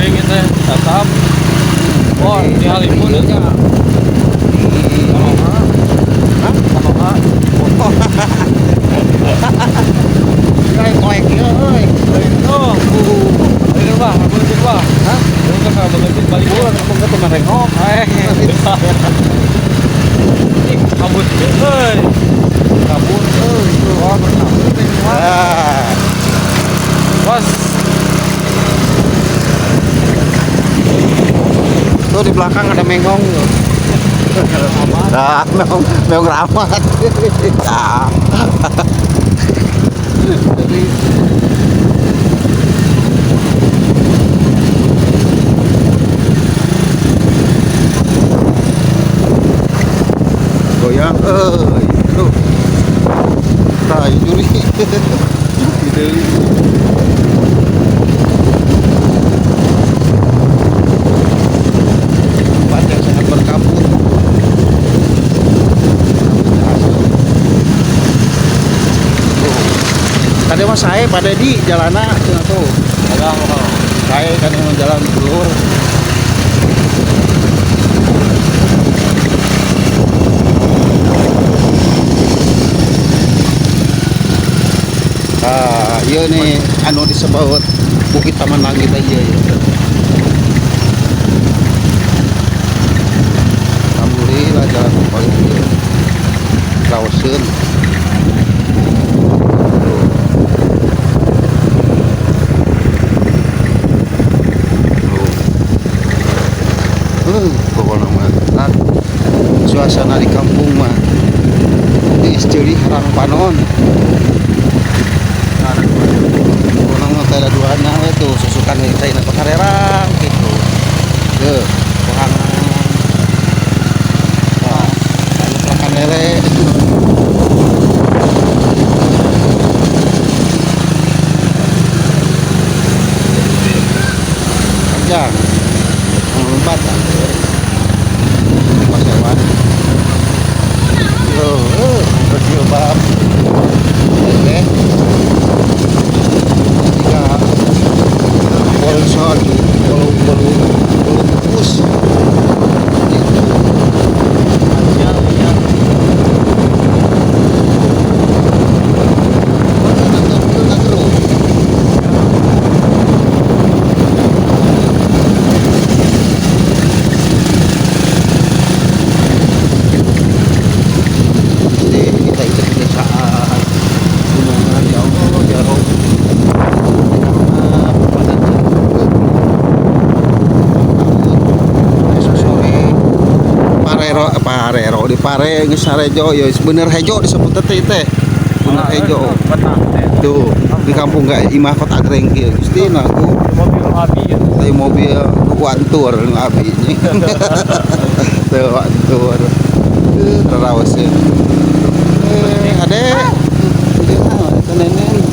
euy kita tatap. Oh, di Halimun ya. Kaloha. Hah? Kaloha. Kayak koek ya euy. Oh, ini Bang, aku lanjut Bang. Hah? Lu kan enggak lanjut balik. Aku enggak teman rengok. Kabut euy. Kabut euy. Oh, berkabut ini Bang. Ah. Bos. Tuh di belakang ada mengong. Nah, meong ramat. Ah. Jadi goyang, aduh, tai juri, tempat yang sangat berkabut. Tadi mas saya pada di jalanan tuh, Ada apa? saya kan yang jalan keluar. Ah, iya nih, anu disebut Bukit Taman Langit aja ya. Alhamdulillah jalan paling Kawasan. Pokoknya mah suasana di kampung mah istri harang panon. Orang mah ada duana itu susukan kita ini pakarerang gitu. Ke bahangan. Wah, anu pelakan lele. Panjang. Lompat kan. Mas hewan. Yo, berjilbab. Oke. Polson belum bungkus gitu. Jadi kita ikut pedesaan gunungan ya Allah ya Rob. Parero di Pare geus sarejo ya bener hejo disebut teh bener hejo tuh di kampung gak imah kota Greng kieu Gustina aku Mobil api ya. teh mobil wantur abi tuh wantur terawas ya adek nenen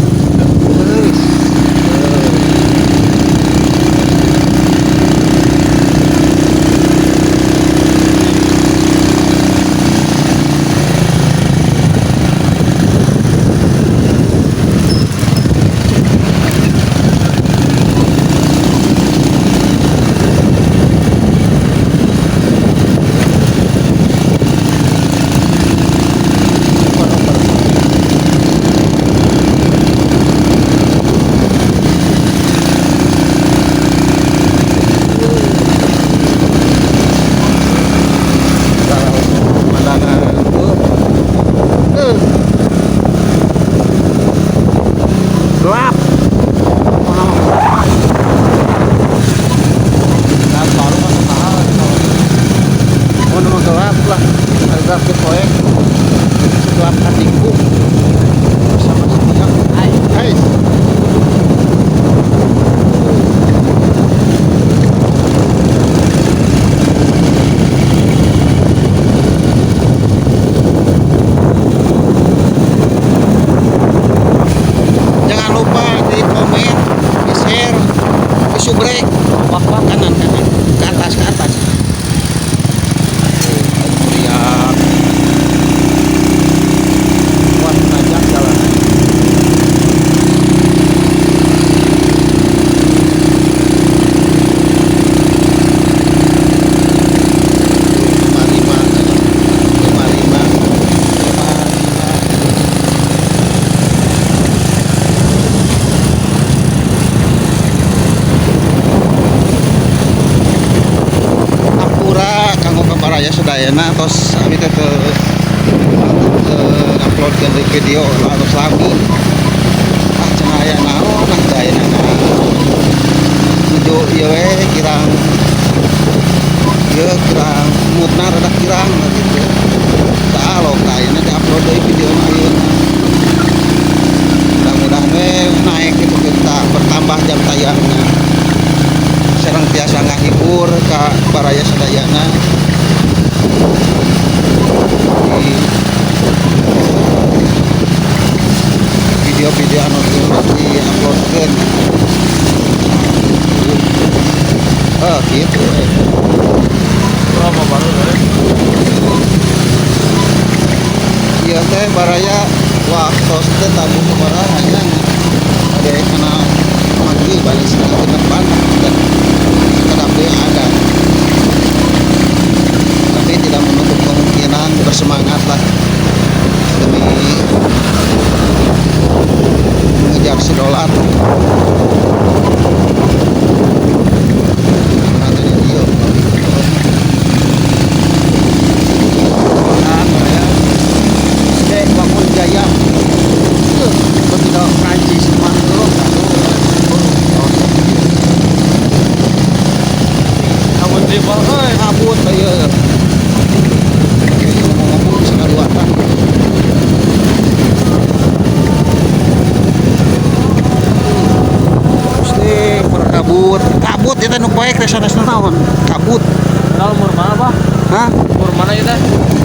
enak terus kami teh upload ke video terus lami cenah aya naon daya nuju ieu we kirang kirang moodna rada kirang gitu tah lo kayana di-upload deui video ieu mudah-mudahan we naik gitu kita bertambah jam tayangnya sareng tiasa ngahibur ka baraya sadayana video-video anu nanti uploadkeun gitu Berapa baru tadi? iya teh baraya waktu teh tamu kemarin hanya ada kena mati balik ke depan dan tetapi ada tapi tidak menutup kemungkinan bersemangatlah demi mengejar si dolar. Bangun Jaya tidak Prancis mantul Kamu di bawah, kabut ayo ngomong sekali watan mesti berkabut kabut itu nu poek teh sanes naon kabut kenal umur mana, Pak? hah Umur mana itu?